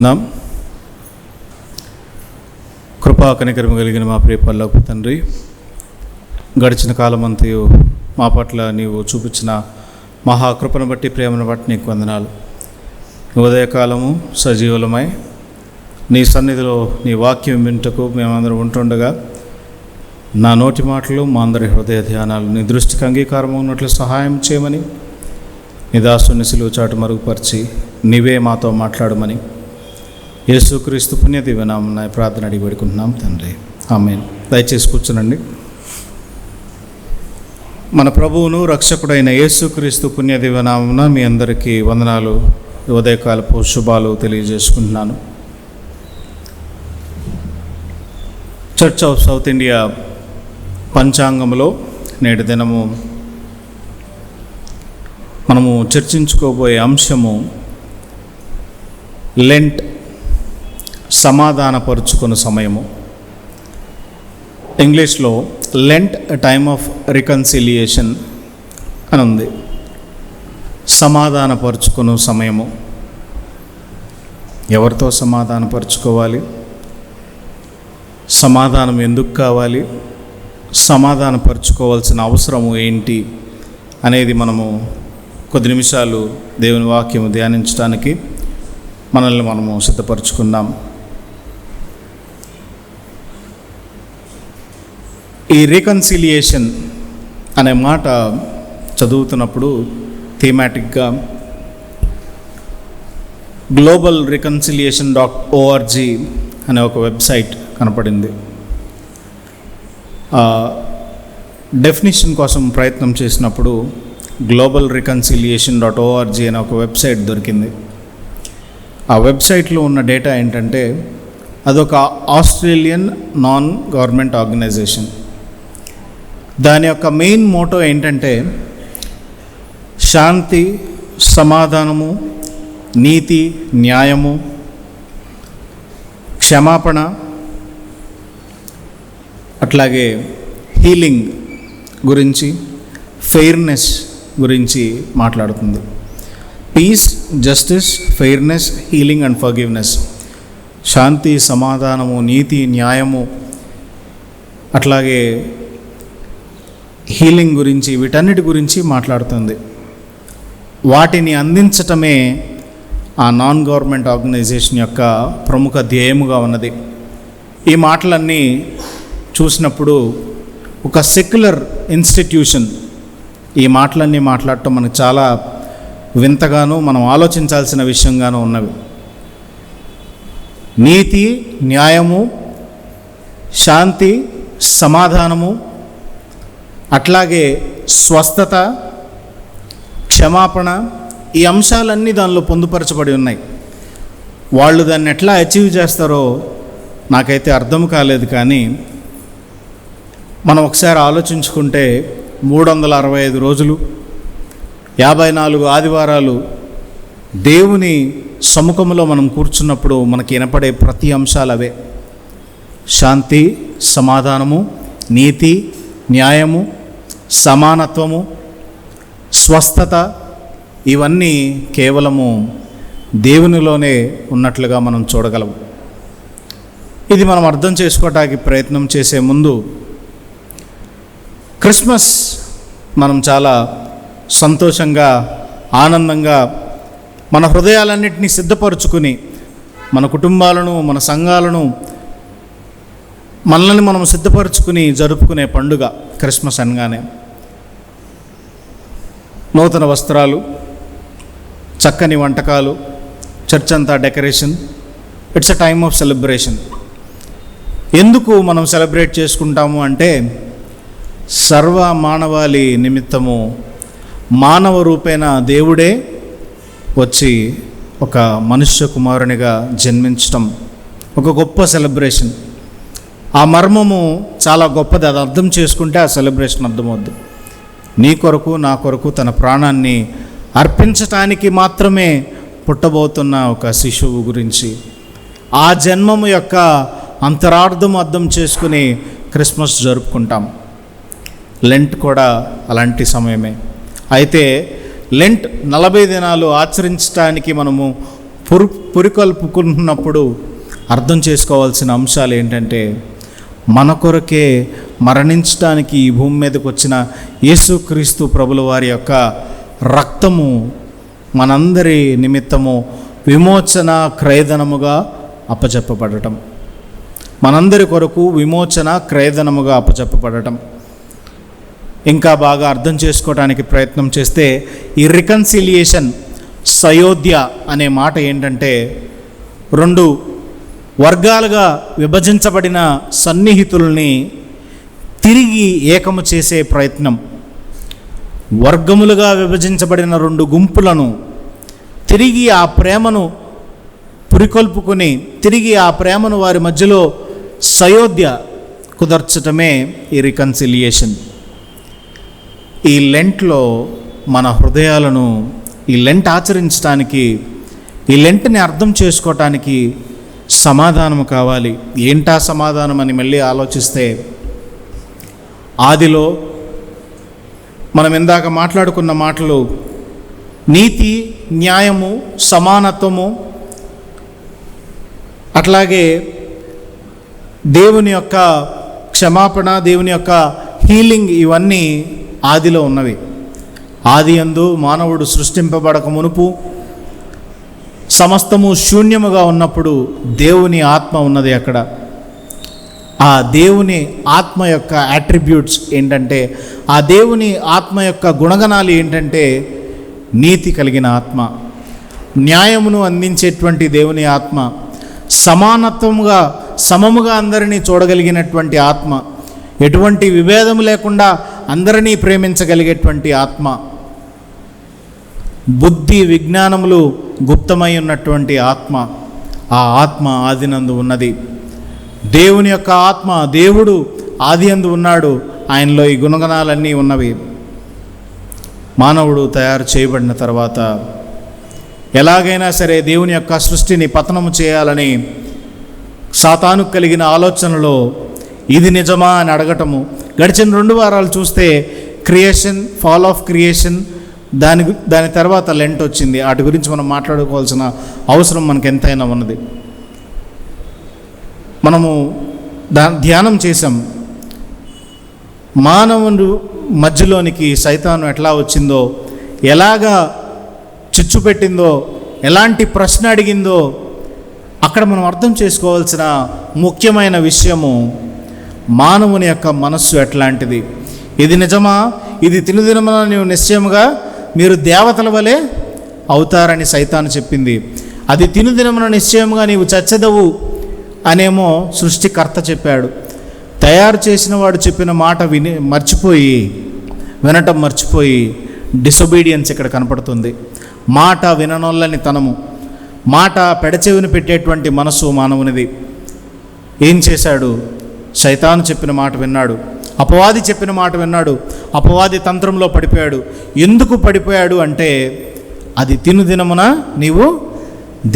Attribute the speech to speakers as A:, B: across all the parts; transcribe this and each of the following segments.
A: నాం కృపా కనికరము కలిగిన మా ప్రియ పరలోకపు తండ్రి, గడిచిన కాలమంతయు మా పట్ల నీవు చూపించిన మహాకృపను బట్టి, ప్రేమను బట్టి నీకు వందనాలు. ఉదయకాలము సజీవులమై నీ సన్నిధిలో నీ వాక్యం వింటకు మేమందరం ఉంటుండగా నా నోటి మాటలు, మా అందరి హృదయ ధ్యానాలు నీ దృష్టికి అంగీకారం ఉన్నట్లు సహాయం చేయమని, నీ దాసుని సిలువ చాటు మరుగుపరిచి నీవే మాతో మాట్లాడమని యేసుక్రీస్తు పుణ్యదివ్యనామమున ప్రార్థన అడిగి పెడుకుంటున్నాం తండ్రి, ఆమేన్. దయచేసి కూర్చునండి. మన ప్రభువును రక్షకుడైన యేసుక్రీస్తు పుణ్యదివ్యనామమున మీ అందరికీ వందనాలు, ఉదయకాలపు శుభాలు తెలియజేసుకుంటున్నాను. చర్చ్ ఆఫ్ సౌత్ ఇండియా పంచాంగంలో నేటి దినము మనము చర్చించుకోబోయే అంశము లెంట్, సమాధానపరుచుకున్న సమయము. ఇంగ్లీష్లో లెంట్ టైమ్ ఆఫ్ రికన్సిలియేషన్ అని ఉంది. సమాధానపరుచుకున్న సమయము. ఎవరితో సమాధానపరుచుకోవాలి? సమాధానం ఎందుకు కావాలి? సమాధానపరుచుకోవాల్సిన అవసరము ఏంటి అనేది మనము కొద్ది నిమిషాలు దేవుని వాక్యము ధ్యానించడానికి మనల్ని మనము సిద్ధపరచుకుందాం. ఈ రీకన్సిలియేషన్ అనే మాట చదువుతున్నప్పుడు థీమాటిక్గా గ్లోబల్ reconciliation.org అనే ఒక వెబ్సైట్ కనపడింది. డెఫినిషన్ కోసం ప్రయత్నం చేసినప్పుడు గ్లోబల్ reconciliation.org అనే ఒక వెబ్సైట్ దొరికింది. ఆ వెబ్సైట్లో ఉన్న డేటా ఏంటంటే, అదొక ఆస్ట్రేలియన్ నాన్ గవర్నమెంట్ ఆర్గనైజేషన్. దాని యొక్క మెయిన్ మోటో ఏంటంటే శాంతి, సమాధానము, నీతి, న్యాయము, క్షమాపణ, అట్లాగే హీలింగ్ గురించి, ఫెయిర్నెస్ గురించి మాట్లాడుతుంది. Peace, justice, fairness, healing and forgiveness. శాంతి, సమాధానము, నీతి, న్యాయము, అట్లాగే హీలింగ్ గురించి, వీటన్నిటి గురించి మాట్లాడుతుంది. వాటిని అందించటమే ఆ నాన్ గవర్నమెంట్ ఆర్గనైజేషన్ యొక్క ప్రముఖ ధ్యేయముగా ఉన్నది. ఈ మాటలన్నీ చూసినప్పుడు ఒక సెక్యులర్ ఇన్స్టిట్యూషన్ ఈ మాటలన్నీ మాట్లాడటం మనకు చాలా వింతగానూ, మనం ఆలోచించాల్సిన విషయంగానూ ఉన్నవి. నీతి, న్యాయము, శాంతి, సమాధానము, అట్లాగే స్వస్థత, క్షమాపణ, ఈ అంశాలన్నీ దానిలో పొందుపరచబడి ఉన్నాయి. వాళ్ళు దాన్ని ఎట్లా అచీవ్ చేస్తారో నాకైతే అర్థం కాలేదు. కానీ మనం ఒకసారి ఆలోచించుకుంటే 365 రోజులు, 54 ఆదివారాలు దేవుని సముఖంలో మనం కూర్చున్నప్పుడు మనకి వినపడే ప్రతి అంశాలు అవే. శాంతి, సమాధానము, నీతి, న్యాయము, సమానత్వము, స్వస్థత, ఇవన్నీ కేవలము దేవునిలోనే ఉన్నట్లుగా మనం చూడగలము. ఇది మనం అర్థం చేసుకోవటానికి ప్రయత్నం చేసే ముందు, క్రిస్మస్ మనం చాలా సంతోషంగా, ఆనందంగా మన హృదయాలన్నింటినీ సిద్ధపరుచుకుని, మన కుటుంబాలను, మన సంఘాలను, మనల్ని మనం సిద్ధపరచుకుని జరుపుకునే పండుగ క్రిస్మస్ అనగానే. నూతన వస్త్రాలు, చక్కని వంటకాలు, చర్చ్ అంతా decoration. It's a time of celebration. ఎందుకు మనం సెలబ్రేట్ చేసుకుంటాము అంటే, సర్వ మానవాళి నిమిత్తము మానవ రూపేణ దేవుడే వచ్చి ఒక మనుష్య కుమారునిగా జన్మించటం ఒక గొప్ప సెలబ్రేషన్. ఆ మర్మము చాలా గొప్పది. అది అర్థం చేసుకుంటే ఆ సెలబ్రేషన్ అర్థమవుద్ది. నీ కొరకు, నా కొరకు తన ప్రాణాన్ని అర్పించటానికి మాత్రమే పుట్టబోతున్న ఒక శిశువు గురించి, ఆ జన్మము యొక్క అంతరార్థం అర్థం చేసుకుని క్రిస్మస్ జరుపుకుంటాం. లెంట్ కూడా అలాంటి సమయమే. అయితే లెంట్ 40 దినాలు ఆచరించడానికి మనము పురికొల్పుకున్నప్పుడు అర్థం చేసుకోవాల్సిన అంశాలు ఏంటంటే, మన కొరకే మరణించడానికి ఈ భూమి మీదకి వచ్చిన యేసుక్రీస్తు ప్రభుల వారి యొక్క రక్తము మనందరి నిమిత్తము విమోచన క్రయధనముగా అప్పచెప్పబడటం, మనందరి కొరకు విమోచన క్రయధనముగా అప్పచెప్పబడటం. ఇంకా బాగా అర్థం చేసుకోవడానికి ప్రయత్నం చేస్తే ఈ రికన్సిలియేషన్, సయోధ్య అనే మాట ఏంటంటే, రెండు వర్గాలుగా విభజించబడిన సన్నిహితుల్ని తిరిగి ఏకము చేసే ప్రయత్నం. వర్గములుగా విభజించబడిన రెండు గుంపులను తిరిగి ఆ ప్రేమను పురికొల్పుకొని తిరిగి ఆ ప్రేమను వారి మధ్యలో సయోధ్య కుదర్చటమే ఈ రికన్సిలియేషన్. ఈ లెంట్లో మన హృదయాలను, ఈ లెంట్ ఆచరించడానికి, ఈ లెంట్ని అర్థం చేసుకోవటానికి సమాధానం కావాలి. ఏంటా సమాధానం అని మళ్ళీ ఆలోచిస్తే, ఆదిలో మనం ఇందాక మాట్లాడుకున్న మాటలు నీతి, న్యాయము, సమానత్వము, అట్లాగే దేవుని యొక్క క్షమాపణ, దేవుని యొక్క హీలింగ్, ఇవన్నీ ఆదిలో ఉన్నవి. ఆది యందు మానవుడు సృష్టింపబడక మునుపు సమస్తము శూన్యముగా ఉన్నప్పుడు దేవుని ఆత్మ ఉన్నది అక్కడ. ఆ దేవుని ఆత్మ యొక్క అట్రిబ్యూట్స్ ఏంటంటే, ఆ దేవుని ఆత్మ యొక్క గుణగణాలు ఏంటంటే, నీతి కలిగిన ఆత్మ, న్యాయమును అందించేటువంటి దేవుని ఆత్మ, సమానత్వముగా సమముగా అందరినీ చూడగలిగినటువంటి ఆత్మ, ఎటువంటి విభేదము లేకుండా అందరినీ ప్రేమించగలిగేటువంటి ఆత్మ, బుద్ధి విజ్ఞానములు గుప్తమై ఉన్నటువంటి ఆత్మ, ఆ ఆత్మ ఆదినందు ఉన్నది. దేవుని యొక్క ఆత్మ, దేవుడు ఆది అందు ఉన్నాడు, ఆయనలో ఈ గుణగణాలన్నీ ఉన్నవి. మానవుడు తయారు చేయబడిన తర్వాత ఎలాగైనా సరే దేవుని యొక్క సృష్టిని పతనము చేయాలని సాతాను కలిగిన ఆలోచనలో ఇది నిజమా అని అడగటము. గడిచిన 2 వారాలు చూస్తే క్రియేషన్, ఫాల్ ఆఫ్ క్రియేషన్, దాని తర్వాత లెంట్ వచ్చింది. వాటి గురించి మనం మాట్లాడుకోవాల్సిన అవసరం మనకు ఎంతైనా ఉన్నది. మనము ధ్యానం చేసాం. మానవుడు మధ్యలోనికి సైతాను ఎట్లా వచ్చిందో, ఎలాగా చిచ్చు పెట్టిందో, ఎలాంటి ప్రశ్న అడిగిందో, అక్కడ మనం అర్థం చేసుకోవాల్సిన ముఖ్యమైన విషయము మానవుని యొక్క మనస్సు ఎట్లాంటిది. ఇది నిజమా? ఇది తినుదినమున నీవు నిశ్చయముగా మీరు దేవతల వలె అవుతారని సైతాను చెప్పింది. అది తినుదినమున నిశ్చయముగా నీవు చచ్చెదవు అనేమో సృష్టికర్త చెప్పాడు. తయారు చేసిన వాడు చెప్పిన మాట వినటం మర్చిపోయి డిసొబీడియన్స్ ఇక్కడ కనపడుతుంది. మాట విననొల్లని తనము, మాట పెడచెవిని పెట్టేటువంటి మనసు మానవునిది. ఏం చేశాడు? సైతాను చెప్పిన మాట విన్నాడు, అపవాది చెప్పిన మాట విన్నాడు, అపవాది తంత్రంలో పడిపోయాడు. ఎందుకు పడిపోయాడు అంటే, అది తినుదినమున నీవు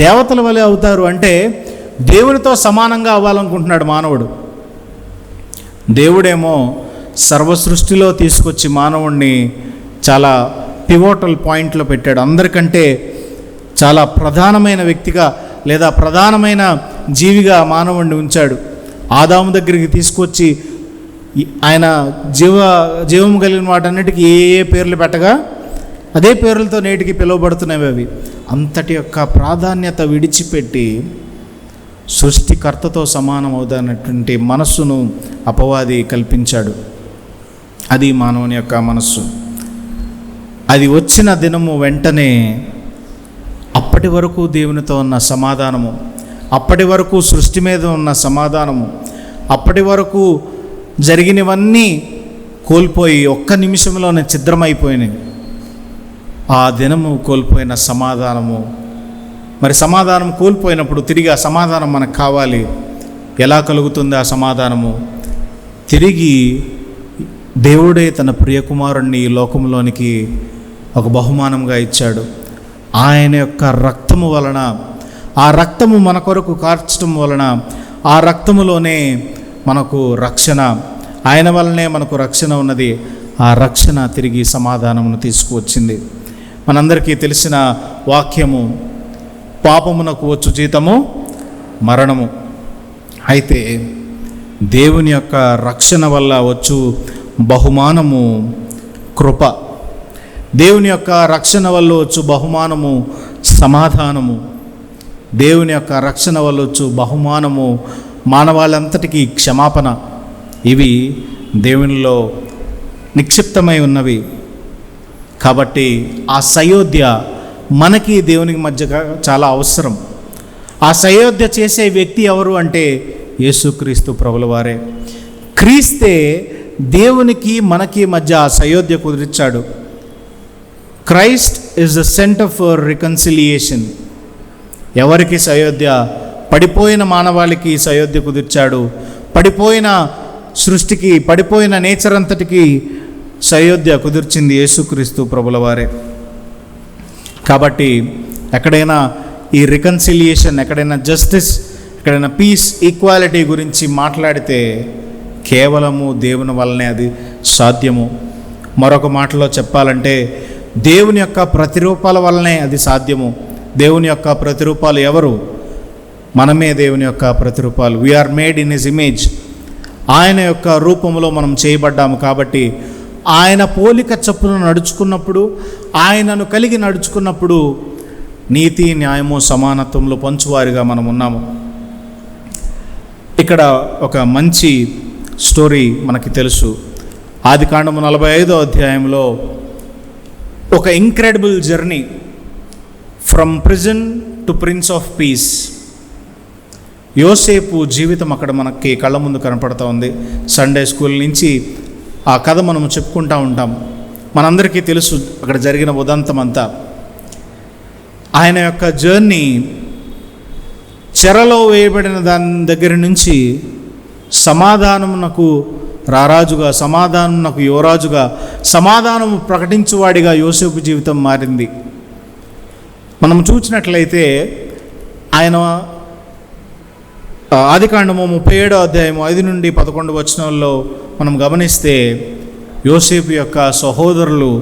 A: దేవతల వలె అవుతారు అంటే దేవునితో సమానంగా అవ్వాలనుకుంటున్నాడు మానవుడు. దేవుడేమో సర్వసృష్టిలో తీసుకొచ్చి మానవుణ్ణి చాలా పివోటల్ పాయింట్లో పెట్టాడు. అందరికంటే చాలా ప్రధానమైన వ్యక్తిగా లేదా ప్రధానమైన జీవిగా మానవుణ్ణి ఉంచాడు. ఆదాము దగ్గరికి తీసుకొచ్చి ఆయన జీవం కలిగిన వాటన్నిటికీ ఏ పేర్లు పెట్టగా అదే పేర్లతో నేటికి పిలువబడుతున్నవి అవి. అంతటి యొక్క ప్రాధాన్యత విడిచిపెట్టి సృష్టికర్తతో సమానం అవుతానటువంటి మనస్సును అపవాది కల్పించాడు. అది మానవుని యొక్క మనస్సు. అది వచ్చిన దినము వెంటనే అప్పటి వరకు దేవునితో ఉన్న సమాధానము, అప్పటి వరకు సృష్టి మీద ఉన్న సమాధానము, అప్పటి వరకు జరిగినవన్నీ కోల్పోయి ఒక్క నిమిషంలోనే ఛిద్రమైపోయినాయి. ఆ దినము కోల్పోయిన సమాధానము, మరి సమాధానం కోల్పోయినప్పుడు తిరిగి ఆ సమాధానం మనకు కావాలి. ఎలా కలుగుతుంది ఆ సమాధానము? తిరిగి దేవుడే తన ప్రియకుమారుణ్ణి ఈ లోకంలోనికి ఒక బహుమానంగా ఇచ్చాడు. ఆయన యొక్క రక్తము వలన, ఆ రక్తము మన కొరకు కార్చడం వలన, ఆ రక్తములోనే మనకు రక్షణ, ఆయన వలనే మనకు రక్షణ ఉన్నది. ఆ రక్షణ తిరిగి సమాధానమును తీసుకువచ్చింది. మనందరికీ తెలిసిన వాక్యము, పాపమునకు వచ్చు జీతము మరణము. అయితే దేవుని యొక్క రక్షణ వల్ల వచ్చు బహుమానము కృప. దేవుని యొక్క రక్షణ వల్ల వచ్చు బహుమానము సమాధానము. దేవుని యొక్క రక్షణ వల్ల వచ్చు బహుమానము మానవాళంతటికీ క్షమాపణ. ఇవి దేవునిలో నిక్షిప్తమై ఉన్నవి. కాబట్టి ఆ సయోధ్య మనకి దేవునికి మధ్యగా చాలా అవసరం. ఆ సయోధ్య చేసే వ్యక్తి ఎవరు అంటే యేసుక్రీస్తు ప్రభుల వారే. క్రీస్తే దేవునికి మనకి మధ్య ఆ సయోధ్య కుదిర్చాడు. Christ is the centre for reconciliation. ఎవరికి సయోధ్య? పడిపోయిన మానవాళికి సయోధ్య కుదిర్చాడు. పడిపోయిన సృష్టికి, పడిపోయిన నేచర్ అంతటికి సయోధ్య కుదిర్చింది యేసుక్రీస్తు ప్రభుల వారే. కాబట్టి ఎక్కడైనా ఈ రికన్సిలియేషన్, ఎక్కడైనా జస్టిస్, ఎక్కడైనా పీస్, ఈక్వాలిటీ గురించి మాట్లాడితే కేవలము దేవుని వల్లనే అది సాధ్యము. మరొక మాటలో చెప్పాలంటే దేవుని యొక్క ప్రతిరూపాల వల్లనే అది సాధ్యము. దేవుని యొక్క ప్రతిరూపాలు ఎవరు? మనమే దేవుని యొక్క ప్రతిరూపాలు. We are made in his image. ఆయన యొక్క రూపంలో మనం చేయబడ్డాము. కాబట్టి ఆయన పోలిక చొప్పున నడుచుకున్నప్పుడు, ఆయనను కలిగి నడుచుకున్నప్పుడు నీతి, న్యాయము, సమానత్వంలో పంచువారిగా మనం ఉన్నాము. ఇక్కడ ఒక మంచి స్టోరీ మనకి తెలుసు. ఆదికాండము 45వ అధ్యాయంలో ఒక incredible journey from prison to prince of piece. యోసేపు జీవితం అక్కడ మనకి కళ్ళ ముందు కనపడుతూ ఉంది. సండే స్కూల్ నుంచి ఆ కథ మనం చెప్పుకుంటూ ఉంటాం. మనందరికీ తెలుసు అక్కడ జరిగిన ఉదంతం అంతా. ఆయన యొక్క జర్నీ చెరలో వేయబడిన దాని దగ్గర నుంచి సమాధానమునకు రారాజుగా, సమాధానమునకు యువరాజుగా, సమాధానము ప్రకటించువాడిగా యోసేపు జీవితం మారింది. మనం చూసినట్లయితే ఆయన ఆదికాండము 37వ అధ్యాయం 5 నుండి 11 వచనాల్లో మనం గమనిస్తే యోసేపు యొక్క సహోదరులు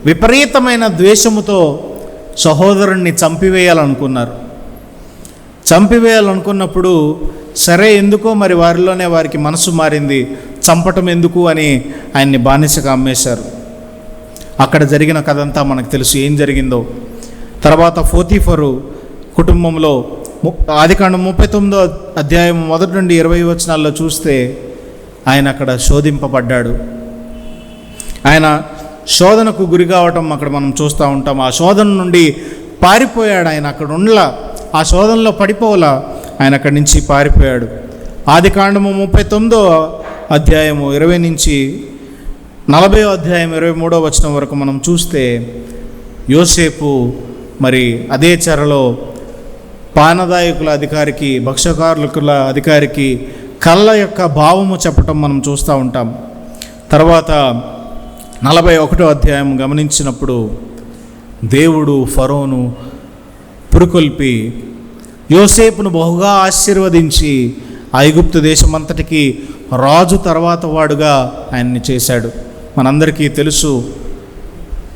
A: విపరీతమైన ద్వేషముతో సహోదరుణ్ణి చంపివేయాలనుకున్నారు. చంపివేయాలనుకున్నప్పుడు సరే, ఎందుకో మరి వారిలోనే వారికి మనసు మారింది, చంపటం ఎందుకు అని ఆయన్ని బానిసగా అమ్మేశారు. అక్కడ జరిగిన కథ అంతా మనకు తెలుసు ఏం జరిగిందో. తర్వాత పోతీఫరు కుటుంబంలో ఆదికాండం 39వ అధ్యాయం 1 నుండి 20 వచనాల్లో చూస్తే ఆయన అక్కడ శోధింపబడ్డాడు. ఆయన శోధనకు గురి కావటం అక్కడ మనం చూస్తూ ఉంటాం. ఆ శోధన నుండి పారిపోయాడు. ఆయన అక్కడ ఉండలా, ఆ శోధనలో పడిపోలా, ఆయన అక్కడి నుంచి పారిపోయాడు. ఆదికాండము 39వ అధ్యాయము 20 నుంచి 40వ అధ్యాయం 23వ వచనం వరకు మనం చూస్తే యోసేపు మరి అదే చెరలో పానదాయకుల అధికారికి, భక్ష్యకారుల అధికారికి కళ్ళ యొక్క భావము చెప్పటం మనం చూస్తూ ఉంటాం. తర్వాత 41వ అధ్యాయం గమనించినప్పుడు దేవుడు ఫరోను పురుకొల్పి యోసేపును బహుగా ఆశీర్వదించి ఐగుప్తు దేశమంతటికి రాజు తర్వాత వాడుగా ఆయన్ని చేశాడు. మనందరికీ తెలుసు,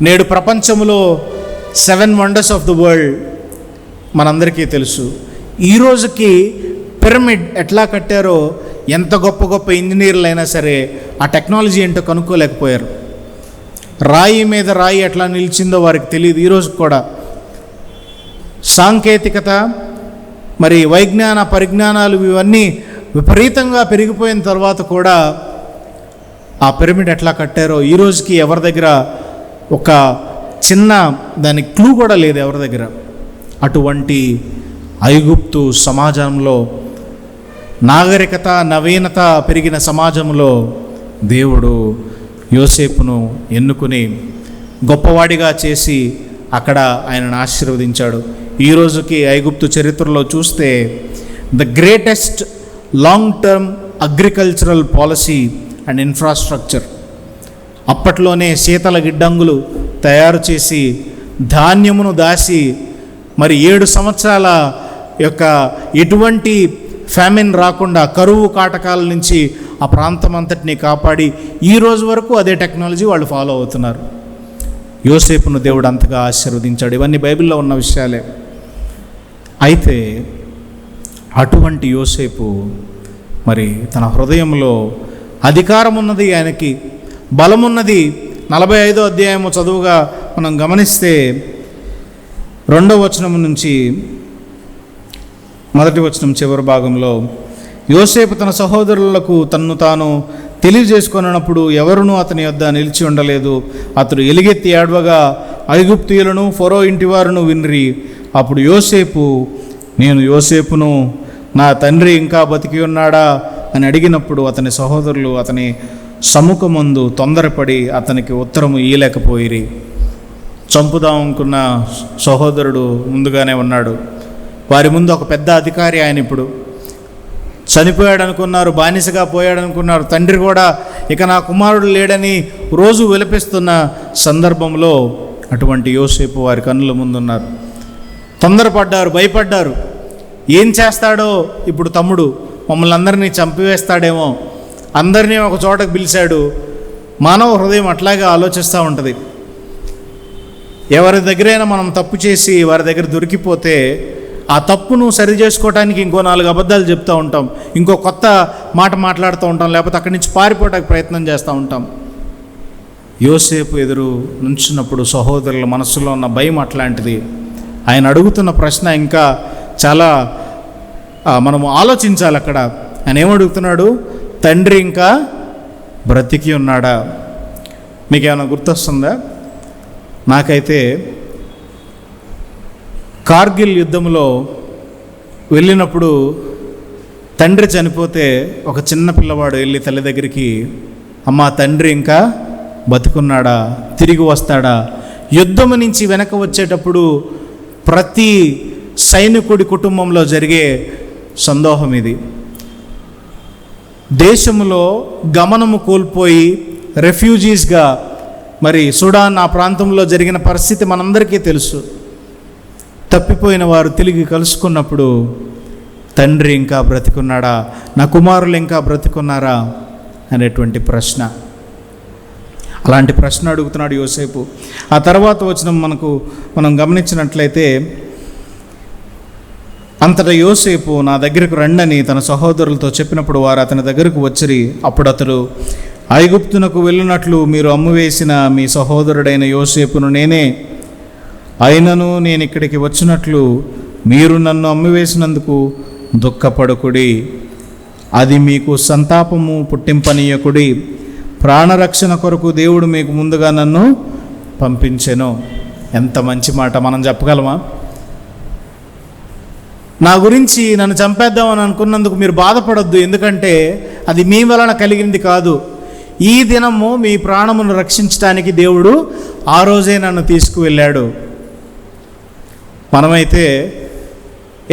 A: నేడు ప్రపంచంలో 7 వండర్స్ ఆఫ్ ద వరల్డ్ మనందరికీ తెలుసు. ఈరోజుకి పిరమిడ్ ఎట్లా కట్టారో, ఎంత గొప్ప గొప్ప ఇంజనీర్లు అయినా సరే ఆ టెక్నాలజీ ఏంటో కనుక్కోలేకపోయారు. రాయి మీద రాయి ఎట్లా నిలిచిందో వారికి తెలియదు. ఈరోజు కూడా సాంకేతికత, మరి వైజ్ఞాన పరిజ్ఞానాలు ఇవన్నీ విపరీతంగా పెరిగిపోయిన తర్వాత కూడా ఆ పిరమిడ్ ఎట్లా కట్టారో ఈ రోజుకి ఎవరి దగ్గర ఒక చిన్న దానికి క్లూ కూడా లేదు ఎవరి దగ్గర. అటువంటి ఐగుప్తు సమాజంలో, నాగరికత, నవీనత పెరిగిన సమాజంలో దేవుడు యోసేపును ఎన్నుకుని గొప్పవాడిగా చేసి అక్కడ ఆయనను ఆశీర్వదించాడు. ఈరోజుకి ఐగుప్తు చరిత్రలో చూస్తే the greatest long term agricultural policy and infrastructure. అప్పట్లోనే శీతల గిడ్డంగులు తయారు చేసి ధాన్యమును దాచి మరి 7 సంవత్సరాల యొక్క ఎటువంటి ఫ్యామిన్ రాకుండా, కరువు కాటకాల నుంచి ఆ ప్రాంతం అంతటిని కాపాడి ఈ రోజు వరకు అదే టెక్నాలజీ వాళ్ళు ఫాలో అవుతున్నారు. యోసేపును దేవుడు అంతగా ఆశీర్వదించాడు. ఇవన్నీ బైబిల్లో ఉన్న విషయాలే. అయితే అటువంటి యోసేపు మరి తన హృదయంలో అధికారం ఉన్నది, ఆయనకి బలమున్నది. 45వ అధ్యాయము చదువుగా మనం గమనిస్తే 2వ వచనం నుంచి 1వ వచనం చివరి భాగంలో, యోసేపు తన సహోదరులకు తన్ను తాను తెలియజేసుకున్నప్పుడు ఎవరునూ అతని యొద్ద నిలిచి ఉండలేదు. అతడు ఎలుగెత్తి ఏడవగా ఐగుప్తీయులను ఫరో ఇంటి వారును వినిరి. అప్పుడు యోసేపు, నేను యోసేపును, నా తండ్రి ఇంకా బతికి ఉన్నాడా అని అడిగినప్పుడు అతని సహోదరులు అతని సముఖమందు తొందరపడి అతనికి ఉత్తరము ఇయ్యలేకపోయిరి. చంపుదామనుకున్న సహోదరుడు ముందుగానే ఉన్నాడు. వారి ముందు ఒక పెద్ద అధికారి ఆయన. ఇప్పుడు చనిపోయాడు అనుకున్నారు, బానిసగా పోయాడు అనుకున్నారు. తండ్రి కూడా ఇక నా కుమారుడు లేడని రోజు విలపిస్తున్న సందర్భంలో అటువంటి యోసేపు వారి కన్నుల ముందున్నారు. తొందరపడ్డారు, భయపడ్డారు. ఏం చేస్తాడో ఇప్పుడు తమ్ముడు, మమ్మల్ని అందరినీ చంపివేస్తాడేమో, అందరినీ ఒక చోటకు పిలిచాడు. మానవ హృదయం అట్లాగే ఆలోచిస్తూ ఉంటుంది. ఎవరి దగ్గరైనా మనం తప్పు చేసి వారి దగ్గర దొరికిపోతే ఆ తప్పును సరి చేసుకోవడానికి ఇంకో 4 అబద్ధాలు చెప్తూ ఉంటాం, ఇంకో కొత్త మాట మాట్లాడుతూ ఉంటాం, లేకపోతే అక్కడి నుంచి పారిపోవడానికి ప్రయత్నం చేస్తూ ఉంటాం. యోసేపు ఎదురు నుంచున్నప్పుడు సహోదరుల మనసులో ఉన్న భయం అట్లాంటిది. ఆయన అడుగుతున్న ప్రశ్న ఇంకా చాలా మనము ఆలోచించాలి. అక్కడ ఆయన ఏమడుగుతున్నాడు? తండ్రి ఇంకా బ్రతికి ఉన్నాడా? మీకేమైనా గుర్తొస్తుందా? నాకైతే కార్గిల్ యుద్ధంలో వెళ్ళినప్పుడు తండ్రి చనిపోతే ఒక చిన్న పిల్లవాడు వెళ్ళి తల్లి దగ్గరికి, అమ్మ తండ్రి ఇంకా బతుకున్నాడా, తిరిగి వస్తాడా? యుద్ధం నుంచి వెనక వచ్చేటప్పుడు ప్రతి సైనికుడి కుటుంబంలో జరిగే సందోహం ఇది. దేశంలో గమనము కోల్పోయి రెఫ్యూజీస్గా మరి సుడాన్ ఆ ప్రాంతంలో జరిగిన పరిస్థితి మనందరికీ తెలుసు. తప్పిపోయిన వారు తిరిగి కలుసుకున్నప్పుడు తండ్రి ఇంకా బ్రతికున్నాడా, నా కుమారులు ఇంకా బ్రతికున్నారా అనేటువంటి ప్రశ్న. అలాంటి ప్రశ్న అడుగుతున్నాడు యోసేపు. ఆ తర్వాత వచ్చిన మనం గమనించినట్లయితే, అంతటా యోసేపు నా దగ్గరకు రండని తన సహోదరులతో చెప్పినప్పుడు వారు అతని దగ్గరకు వచ్చిరి. అప్పుడు అతడు, ఐగుప్తునకు వెళ్ళినట్లు మీరు అమ్మువేసిన మీ సహోదరుడైన యోసేపును నేనే. అయినను నేను ఇక్కడికి వచ్చినట్లు మీరు నన్ను అమ్మివేసినందుకు దుఃఖపడకుడి, అది మీకు సంతాపము పుట్టింపనీయకుడి. ప్రాణరక్షణ కొరకు దేవుడు మీకు ముందుగా నన్ను పంపించెను. ఎంత మంచి మాట! మనం చెప్పగలమా? నా గురించి నన్ను చంపేద్దామని అనుకున్నందుకు మీరు బాధపడొద్దు, ఎందుకంటే అది మీ వలన కలిగింది కాదు. ఈ దినము మీ ప్రాణమును రక్షించడానికి దేవుడు ఆ రోజే నన్ను తీసుకువెళ్ళాడు. మనమైతే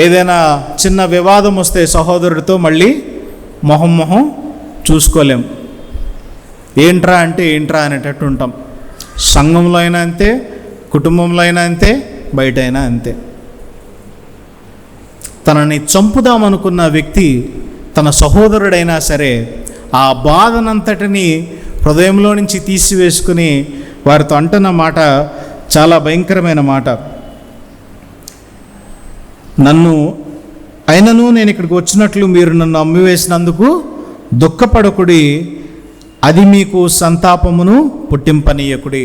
A: ఏదైనా చిన్న వివాదం వస్తే సహోదరుడితో మళ్ళీ మొహం చూసుకోలేం. ఏంట్రా అంటే ఏంట్రా అనేటట్టు ఉంటాం. సంఘంలో అయినా అంతే, కుటుంబంలో అయినా అంతే, బయట అయినా అంతే. తనని చంపుదామనుకున్న వ్యక్తి తన సహోదరుడైనా సరే ఆ బాధనంతటిని హృదయంలో నుంచి తీసివేసుకుని వారితో అంటున్న మాట చాలా భయంకరమైన మాట. అయినను నేను ఇక్కడికి వచ్చినట్లు మీరు నన్ను అమ్మివేసినందుకు దుఃఖపడకుడి, అది మీకు సంతాపమును పుట్టింపనీయకుడి.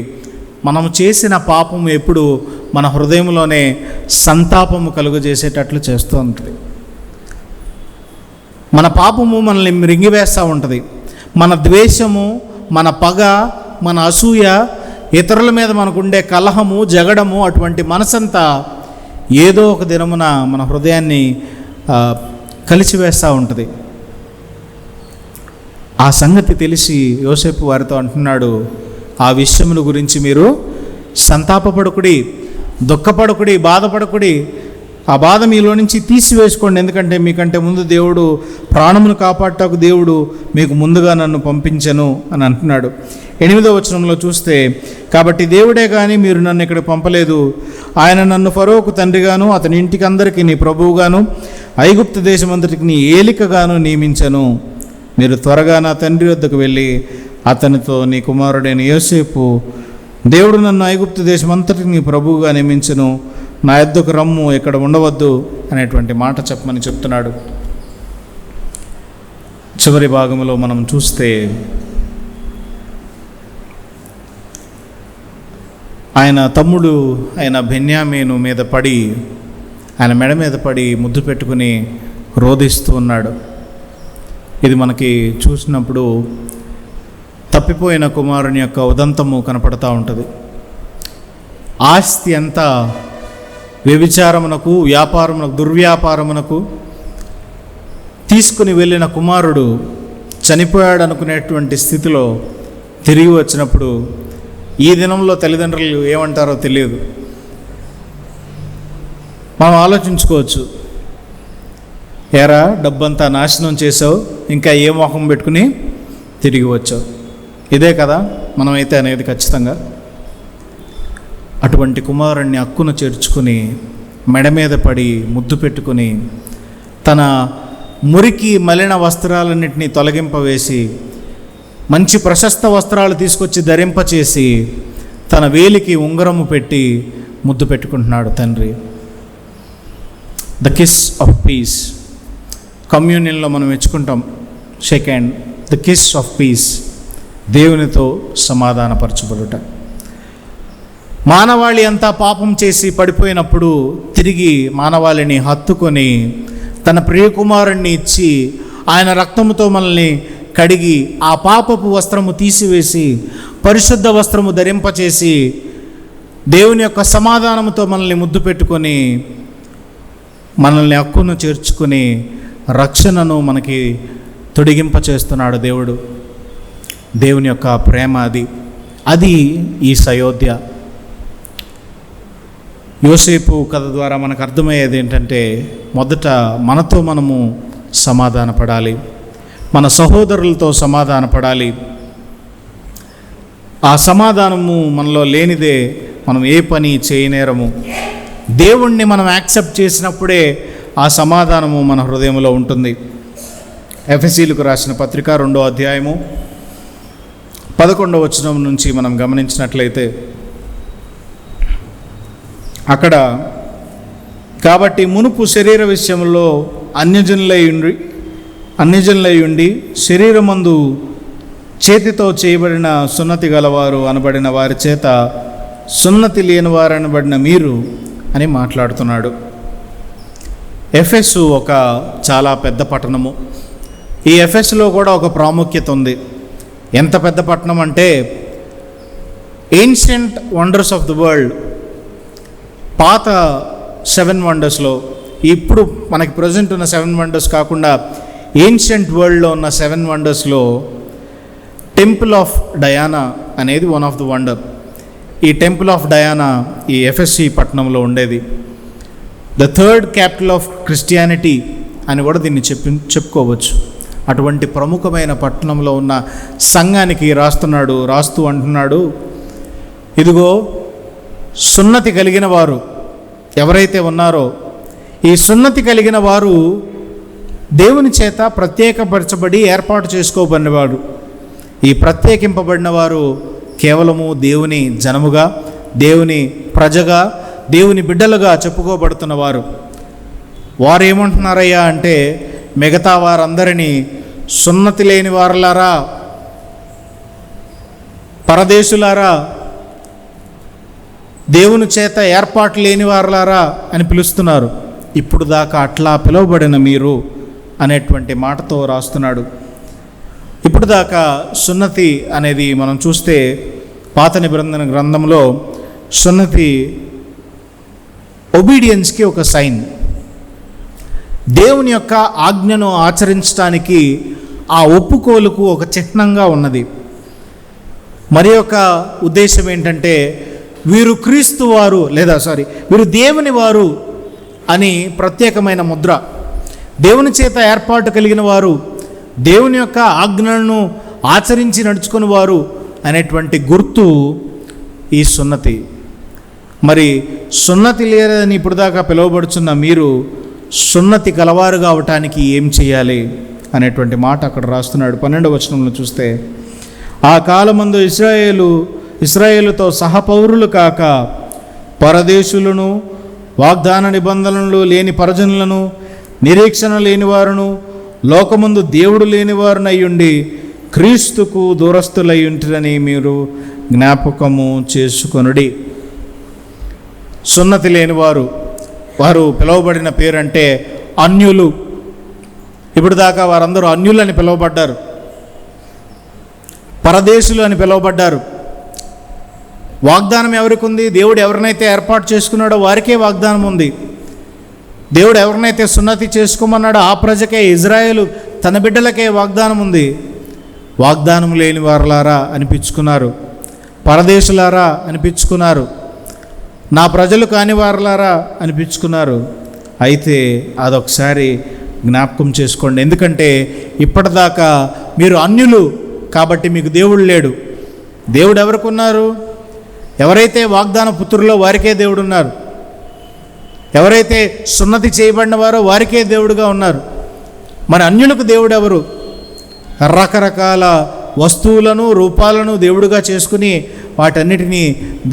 A: మనము చేసిన పాపము ఎప్పుడు మన హృదయంలోనే సంతాపము కలుగజేసేటట్లు చేస్తూ ఉంటుంది. మన పాపము మనల్ని రింగివేస్తూ ఉంటుంది. మన ద్వేషము, మన పగ, మన అసూయ, ఇతరుల మీద మనకుండే కలహము, జగడము, అటువంటి మనసంతా ఏదో ఒక దినమున మన హృదయాన్ని కలిసివేస్తూ ఉంటుంది. ఆ సంగతి తెలిసి యోసేపు వారితో అంటున్నాడు, ఆ విషయముల గురించి మీరు సంతాపపడకుడి, దుఃఖపడకుడి, బాధపడకుడి. ఆ బాధ మీలో నుంచి తీసివేసుకోండి, ఎందుకంటే మీకంటే ముందు దేవుడు ప్రాణమును కాపాడటకు దేవుడు మీకు ముందుగా నన్ను పంపించెను అని అంటున్నాడు. 8వ వచనంలో చూస్తే, కాబట్టి దేవుడే కానీ మీరు నన్ను ఇక్కడ పంపలేదు. ఆయన నన్ను ఫరోకు తండ్రిగాను అతని ఇంటికి అందరికీ నీ ప్రభువుగాను ఐగుప్తు దేశమంతటికి నీ ఏలికగాను నియమించను. మీరు త్వరగా నా తండ్రి వద్దకు వెళ్ళి అతనితో, నీ కుమారుడైన యోసేపు, దేవుడు నన్ను ఐగుప్తు దేశమంతటికి నీ ప్రభువుగా నియమించను, నా యొద్దకు రమ్ము, ఇక్కడ ఉండవద్దు, అనేటువంటి మాట చెప్పమని చెప్తున్నాడు. చివరి భాగంలో మనం చూస్తే ఆయన తమ్ముడు ఆయన బెన్యామీను మీద పడి, ఆయన మెడ మీద పడి ముద్దు పెట్టుకుని రోధిస్తూ ఉన్నాడు. ఇది మనకి చూసినప్పుడు తప్పిపోయిన కుమారుని యొక్క ఉదంతము కనపడతా ఉంటుంది. ఆస్తి అంతా వ్యభిచారమునకు, వ్యాపారమునకు, దుర్వ్యాపారమునకు తీసుకుని వెళ్ళిన కుమారుడు చనిపోయాడు అనుకునేటువంటి స్థితిలో తిరిగి వచ్చినప్పుడు ఈ దినంలో తల్లిదండ్రులు ఏమంటారో తెలియదు. మనం ఆలోచించుకోవచ్చు, ఏరా డబ్బంతా నాశనం చేసావు, ఇంకా ఏ మొహం పెట్టుకుని తిరిగి వచ్చావు. ఇదే కదా మనమైతే అనేది ఖచ్చితంగా. అటువంటి కుమారుణ్ణి హక్కున చేర్చుకుని మెడ మీద పడి ముద్దు పెట్టుకుని తన మురికి మలిన వస్త్రాలన్నింటినీ తొలగింపవేసి మంచి ప్రశస్త వస్త్రాలు తీసుకొచ్చి ధరింపచేసి తన వేలికి ఉంగరము పెట్టి ముద్దు పెట్టుకుంటున్నాడు తండ్రి. The kiss of peace. కమ్యూనియన్లో మనం మెచ్చుకుంటాం, shake hand. The kiss of peace, దేవునితో సమాధానపరచబడుట. మానవాళి అంతా పాపం చేసి పడిపోయినప్పుడు తిరిగి మానవాళిని హత్తుకొని తన ప్రియకుమారుణ్ణి ఇచ్చి ఆయన రక్తముతో మనల్ని కడిగి ఆ పాపపు వస్త్రము తీసివేసి పరిశుద్ధ వస్త్రము ధరింపచేసి దేవుని యొక్క సమాధానముతో మనల్ని ముద్దు పెట్టుకొని మనల్ని హక్కును చేర్చుకుని రక్షణను మనకి తొడిగింపచేస్తున్నాడు దేవుడు. దేవుని యొక్క ప్రేమ అది ఈ అయోధ్య. యోసేపు కథ ద్వారా మనకు అర్థమయ్యేది ఏంటంటే, మొదట మనతో మనము సమాధానపడాలి, మన సహోదరులతో సమాధానపడాలి. ఆ సమాధానము మనలో లేనిదే మనం ఏ పని చేయనేరము. దేవుణ్ణి మనం యాక్సెప్ట్ చేసినప్పుడే ఆ సమాధానము మన హృదయంలో ఉంటుంది. ఎఫెసీలకు రాసిన పత్రిక 2వ అధ్యాయము 11వ వచనం నుంచి మనం గమనించినట్లయితే అక్కడ, కాబట్టి మునుపు శరీర విషయంలో అన్యజనులై ఉండి శరీరమందు చేతితో చేయబడిన సున్నతి గలవారు అనబడిన వారి చేత సున్నతి లేని వారు అనబడిన మీరు అని మాట్లాడుతున్నాడు. ఎఫెసు ఒక చాలా పెద్ద పట్టణము. ఈ ఎఫెస్లో కూడా ఒక ప్రాముఖ్యత ఉంది. ఎంత పెద్ద పట్టణం అంటే, ancient wonders of the world, పాత 7 వండర్స్లో, ఇప్పుడు మనకి ప్రజెంట్ ఉన్న 7 వండర్స్ కాకుండా ఏన్షియంట్ వరల్డ్లో ఉన్న 7 వండర్స్లో టెంపుల్ ఆఫ్ డయానా అనేది వన్ ఆఫ్ ది వండర్. ఈ టెంపుల్ ఆఫ్ డయానా ఈ ఎఫెస్సి పట్టణంలో ఉండేది. The third capital of Christianity అని కూడా దీన్ని చెప్పుకోవచ్చు. అటువంటి ప్రముఖమైన పట్టణంలో ఉన్న సంఘానికి రాస్తూ అంటున్నాడు, ఇదిగో సున్నతి కలిగిన వారు ఎవరైతే ఉన్నారో, ఈ సున్నతి కలిగిన వారు దేవుని చేత ప్రత్యేకపరచబడి ఏర్పాటు చేసుకోబడినవారు. ఈ ప్రత్యేకింపబడిన వారు కేవలము దేవుని జనముగా, దేవుని ప్రజగా, దేవుని బిడ్డలుగా చెప్పుకోబడుతున్నవారు. వారు ఏమంటున్నారయ్యా అంటే, మిగతా వారందరినీ సున్నతి లేని వారలారా, పరదేశులారా, దేవుని చేత ఏర్పాటు లేని వారలారా అని పిలుస్తున్నారు. ఇప్పుడు దాకా అట్లా పిలువబడిన మీరు అనేటువంటి మాటతో రాస్తున్నాడు. ఇప్పుడు దాకా సున్నతి అనేది మనం చూస్తే పాత నిబంధన గ్రంథంలో సున్నతి ఒబీడియన్స్కి ఒక సైన్. దేవుని యొక్క ఆజ్ఞను ఆచరించడానికి ఆ ఒప్పుకోలుకు ఒక చిహ్నంగా ఉన్నది. మరి యొక్క ఉద్దేశం ఏంటంటే, వీరు క్రీస్తు వారు వీరు దేవుని వారు అని ప్రత్యేకమైన ముద్ర. దేవుని చేత ఏర్పాటు కలిగిన వారు, దేవుని యొక్క ఆజ్ఞలను ఆచరించి నడుచుకుని వారు అనేటువంటి గుర్తు ఈ సున్నతి. మరి సున్నతి లేదని ఇప్పుడు దాకా పిలువబడుచున్న మీరు సున్నతి గలవారుగా అవటానికి ఏం చేయాలి అనేటువంటి మాట అక్కడ రాస్తున్నాడు. 12వ వచనంలో చూస్తే, ఆ కాలమందు ఇశ్రాయేలుతో సహపౌరులు కాక పరదేశులను వాగ్దాన నిబంధనలు లేని పరజనులను, నిరీక్షణ లేని వారును, లోకముందు దేవుడు లేని వారునయ్యుండి క్రీస్తుకు దూరస్తులై ఉంటిరని మీరు జ్ఞాపకము చేసుకొనుడి. సున్నతి లేని వారు పిలువబడిన పేరంటే అన్యులు. ఇప్పుడు దాకా వారందరూ అన్యులు అని పిలువబడ్డారు, పరదేశులు అని పిలువబడ్డారు. వాగ్దానం ఎవరికి ఉంది? దేవుడు ఎవరినైతే ఏర్పాటు చేసుకున్నాడో వారికే వాగ్దానం ఉంది. దేవుడు ఎవరినైతే సున్నతి చేసుకోమన్నాడో ఆ ప్రజకే, ఇజ్రాయేలు తన బిడ్డలకే వాగ్దానం ఉంది. వాగ్దానం లేని వారులారా అనిపించుకున్నారు, పరదేశులారా అనిపించుకున్నారు, నా ప్రజలు కాని వారులారా అనిపించుకున్నారు. అయితే అదొకసారి జ్ఞాపకం చేసుకోండి. ఎందుకంటే ఇప్పటిదాకా మీరు అన్యులు కాబట్టి మీకు దేవుడు లేడు. దేవుడు ఎవరికి ఉన్నారు? ఎవరైతే వాగ్దాన పుత్రులో వారికే దేవుడు ఉన్నారు. ఎవరైతే సున్నతి చేయబడిన వారో వారికే దేవుడుగా ఉన్నారు. మరి అన్యులకు దేవుడు ఎవరు? రకరకాల వస్తువులను, రూపాలను దేవుడుగా చేసుకుని వాటన్నిటినీ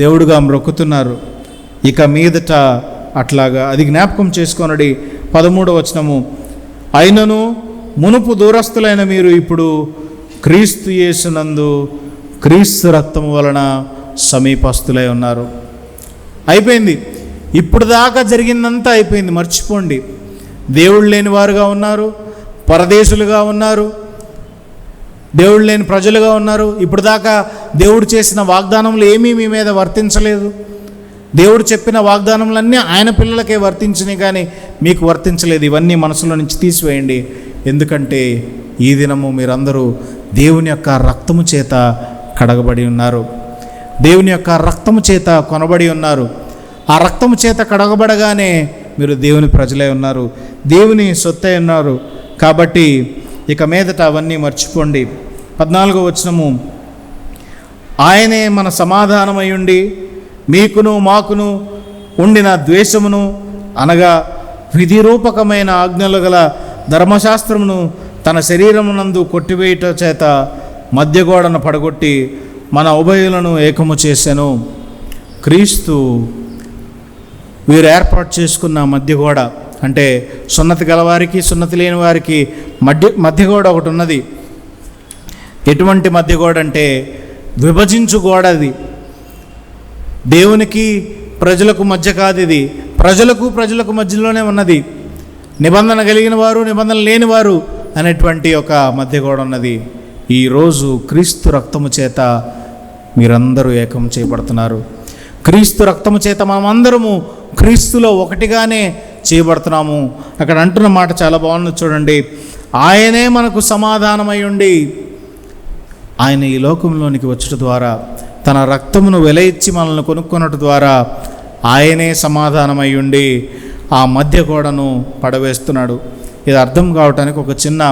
A: దేవుడుగా మ్రొక్కుతున్నారు. ఇక మీదట అట్లాగా అది జ్ఞాపకం చేసుకొనడి. 13వ వచనము, అయినను మునుపు దూరస్తులైన మీరు ఇప్పుడు క్రీస్తు యేసునందు క్రీస్తు రక్తము వలన సమీపస్తులై ఉన్నారు. అయిపోయింది. ఇప్పుడు దాకా జరిగిందంతా అయిపోయింది, మర్చిపోండి. దేవుడు లేని వారుగా ఉన్నారు, పరదేశులుగా ఉన్నారు, దేవుడు లేని ప్రజలుగా ఉన్నారు. ఇప్పుడు దాకా దేవుడు చేసిన వాగ్దానములు ఏమీ మీ మీద వర్తించలేదు. దేవుడు చెప్పిన వాగ్దానములన్నీ ఆయన పిల్లలకే వర్తించినాయి, కానీ మీకు వర్తించలేదు. ఇవన్నీ మనసులో నుంచి తీసివేయండి. ఎందుకంటే ఈ దినము మీరందరూ దేవుని యొక్క రక్తము చేత కడగబడి ఉన్నారు, దేవుని యొక్క రక్తము చేత కొనబడి ఉన్నారు. ఆ రక్తము చేత కడగబడగానే మీరు దేవుని ప్రజలై ఉన్నారు, దేవుని సొత్తై ఉన్నారు. కాబట్టి ఇక మీదట అవన్నీ మర్చిపోండి. 14వ వచనము, ఆయనే మన సమాధానమై ఉండి మీకును మాకును ఉండిన ద్వేషమును అనగా విధిరూపకమైన ఆజ్ఞలు గల ధర్మశాస్త్రమును తన శరీరమునందు కొట్టివేయుట చేత మధ్యగోడను పడగొట్టి మన ఉభయులను ఏకము చేసెను. క్రీస్తు వీరు ఏర్పాటు చేసుకున్న మధ్యగోడ, అంటే సున్నతి గలవారికి సున్నతి లేని వారికి మధ్యగోడ ఒకటి ఉన్నది. ఎటువంటి మధ్యగోడ అంటే విభజించు గోడ. అది దేవునికి ప్రజలకు మధ్య కాదు, ఇది ప్రజలకు మధ్యలోనే ఉన్నది. నిబంధన కలిగిన వారు, నిబంధన లేని వారు అనేటువంటి ఒక మధ్యగోడ ఉన్నది. ఈరోజు క్రీస్తు రక్తము చేత మీరందరూ ఏకం చేయబడుతున్నారు. క్రీస్తు రక్తము చేత మనమందరము క్రీస్తులో ఒకటిగానే చేయబడుతున్నాము. అక్కడ అంటున్న మాట చాలా బాగుంది చూడండి. ఆయనే మనకు సమాధానమై ఉండి, ఆయన ఈ లోకంలోనికి వచ్చుట ద్వారా, తన రక్తమును వెల ఇచ్చి మనల్ని కొనుక్కున్నట్టు ద్వారా ఆయనే సమాధానమై ఉండి ఆ మధ్య గోడను పడవేస్తున్నాడు. ఇది అర్థం కావటానికి ఒక చిన్న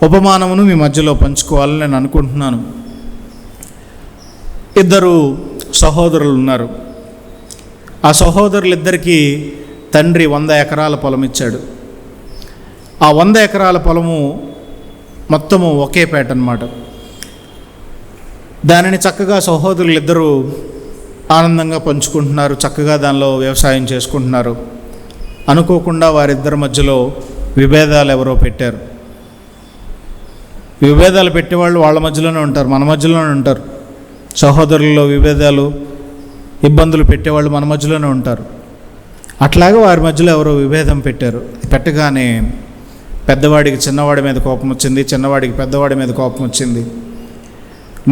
A: ఉపమానమును మీ మధ్యలో పంచుకోవాలని నేను అనుకుంటున్నాను. ఇద్దరు సహోదరులు ఉన్నారు. ఆ సహోదరులిద్దరికీ తండ్రి 100 ఎకరాల పొలం ఇచ్చాడు. ఆ 100 ఎకరాల పొలము మొత్తము ఒకే పేట అన్నమాట. దానిని చక్కగా సహోదరులు ఇద్దరూ ఆనందంగా పంచుకుంటున్నారు, చక్కగా దానిలో వ్యవసాయం చేసుకుంటున్నారు. అనుకోకుండా వారిద్దరి మధ్యలో విభేదాలు ఎవరో పెట్టారు. విభేదాలు పెట్టేవాళ్ళు వాళ్ళ మధ్యలోనే ఉంటారు, మన మధ్యలోనే ఉంటారు. సహోదరుల్లో విభేదాలు, ఇబ్బందులు పెట్టేవాళ్ళు మన మధ్యలోనే ఉంటారు. అట్లాగే వారి మధ్యలో ఎవరో విభేదం పెట్టారు. పెట్టగానే పెద్దవాడికి చిన్నవాడి మీద కోపం వచ్చింది, చిన్నవాడికి పెద్దవాడి మీద కోపం వచ్చింది.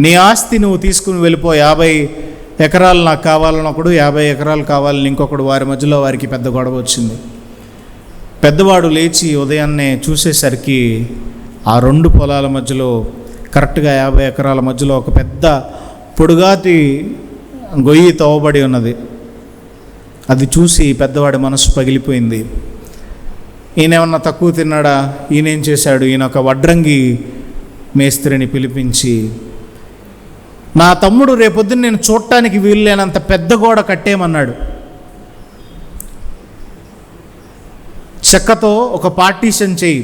A: నీ ఆస్తి నువ్వు తీసుకుని వెళ్ళిపో, 50 ఎకరాలు నాకు కావాలని ఒకడు, 50 ఎకరాలు కావాలని ఇంకొకడు. వారి మధ్యలో వారికి పెద్ద గొడవ వచ్చింది. పెద్దవాడు లేచి ఉదయాన్నే చూసేసరికి ఆ 2 పొలాల మధ్యలో కరెక్ట్గా 50 ఎకరాల మధ్యలో ఒక పెద్ద పొడుగాటి గొయ్యి తవ్వబడి ఉన్నది. అది చూసి పెద్దవాడి మనసు పగిలిపోయింది. ఈయనేమన్నా తక్కువ తిన్నాడా? ఈయనేం చేశాడు? ఈయన ఒక వడ్రంగి మేస్త్రిని పిలిపించి, నా తమ్ముడు రేపొద్దున నేను చూడటానికి వీలు లేనంత పెద్ద గోడ కట్టేయమన్నాడు. చెక్కతో ఒక పార్టీషన్ చేయి,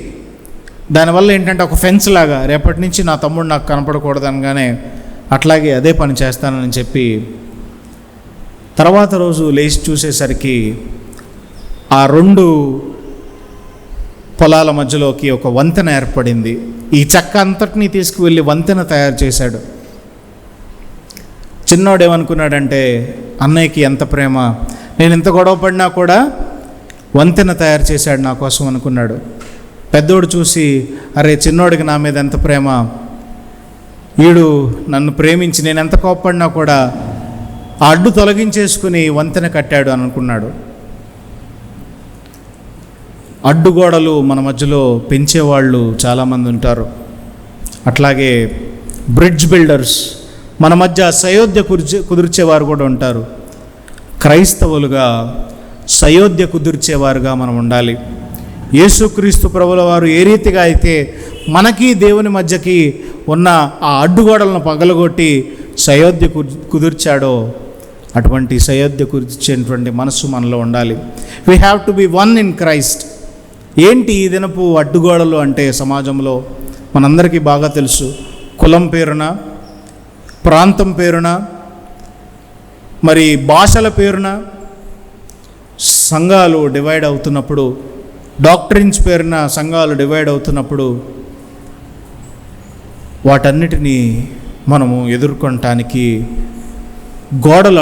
A: దానివల్ల ఏంటంటే ఒక ఫెన్స్ లాగా, రేపటి నుంచి నా తమ్ముడు నాకు కనపడకూడదు అనగానే అట్లాగే అదే పని చేస్తానని చెప్పి తర్వాత రోజు లేచి చూసేసరికి ఆ 2 పొలాల మధ్యలోకి ఒక వంతెన ఏర్పడింది. ఈ చెక్క అంతటినీ తీసుకువెళ్ళి వంతెన తయారు చేశాడు. చిన్నోడు ఏమనుకున్నాడంటే, అన్నయ్యకి ఎంత ప్రేమ, నేను ఎంత గొడవ పడినా కూడా వంతెన తయారు చేశాడు నా కోసం అనుకున్నాడు. పెద్దోడు చూసి, అరే చిన్నోడికి నా మీద ఎంత ప్రేమ, వీడు నన్ను ప్రేమించి నేను ఎంత కోప్పడినా కూడా ఆ అడ్డు తొలగించేసుకుని వంతెన కట్టాడు అని అనుకున్నాడు. అడ్డుగోడలు మన మధ్యలో పెంచేవాళ్ళు చాలామంది ఉంటారు. అట్లాగే బ్రిడ్జ్ బిల్డర్స్, మన మధ్య సయోధ్య కుదిర్చేవారు కూడా ఉంటారు. క్రైస్తవులుగా సయోధ్య కుదిర్చేవారుగా మనం ఉండాలి. యేసుక్రీస్తు ప్రభుల వారు ఏ రీతిగా అయితే మనకి దేవుని మధ్యకి ఉన్న ఆ అడ్డుగోడలను పగలగొట్టి సయోధ్య కుదిర్చాడో, అటువంటి సయోధ్య కుదిర్చేటువంటి మనసు మనలో ఉండాలి. We have to be one in Christ. ఏంటి ఈ దినపు అడ్డుగోడలు అంటే సమాజంలో మనందరికీ బాగా తెలుసు. కులం పేరున, ప్రాంతం పేరున, మరి భాషల పేరున సంఘాలు డివైడ్ అవుతున్నప్పుడు, డాక్ట్రిన్స్ పేరున సంఘాలు డివైడ్ అవుతున్నప్పుడు వాటన్నిటినీ మనము ఎదుర్కొనటానికి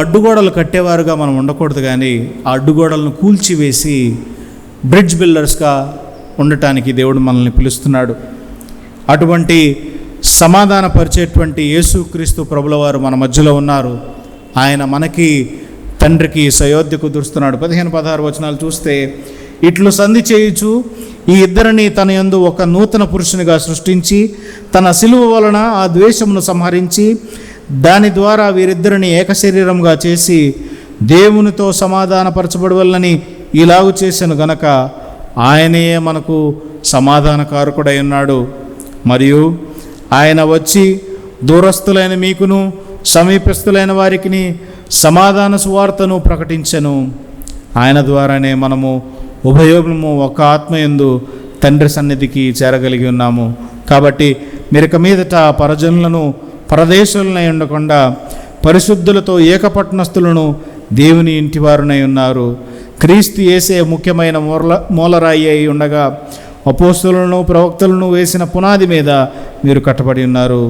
A: అడ్డుగోడలు కట్టేవారుగా మనం ఉండకూడదు, కానీ ఆ అడ్డుగోడలను కూల్చివేసి బ్రిడ్జ్ బిల్డర్స్గా ఉండటానికి దేవుడు మనల్ని పిలుస్తున్నాడు. అటువంటి సమాధానపరిచేటువంటి యేసుక్రీస్తు ప్రభుల వారు మన మధ్యలో ఉన్నారు. ఆయన మనకి తండ్రికి సయోధ్య కుదురుస్తున్నాడు. 15-16 వచనాలు చూస్తే, ఇట్లు సంధి చేయుచు ఈ ఇద్దరిని తన యందు ఒక నూతన పురుషునిగా సృష్టించి తన సిలువ వలన ఆ ద్వేషమును సంహరించి దాని ద్వారా వీరిద్దరిని ఏకశరీరంగా చేసి దేవునితో సమాధానపరచబడవలనని ఇలాగు చేసెను గనక ఆయనే మనకు సమాధానకారకుడై ఉన్నాడు. మరియు ఆయన వచ్చి దూరస్థులైన మీకును సమీపస్థులైన వారికి సమాధాన సువార్తను ప్రకటించెను. ఆయన ద్వారానే మనము ఉభయోగము ఒక ఆత్మయందు తండ్రి సన్నిధికి చేరగలిగి ఉన్నాము. కాబట్టి మీరిక మీదట పరజనులను పరదేశులనై ఉండకుండా పరిశుద్ధులతో ఏకపట్నస్థులను దేవుని ఇంటివారునై ఉన్నారు. క్రీస్తు యేసే ముఖ్యమైన మూలరాయి అయి ఉండగా అపోస్తులను ప్రవక్తలను వేసిన పునాది మీద మీరు కట్టబడి ఉన్నారు.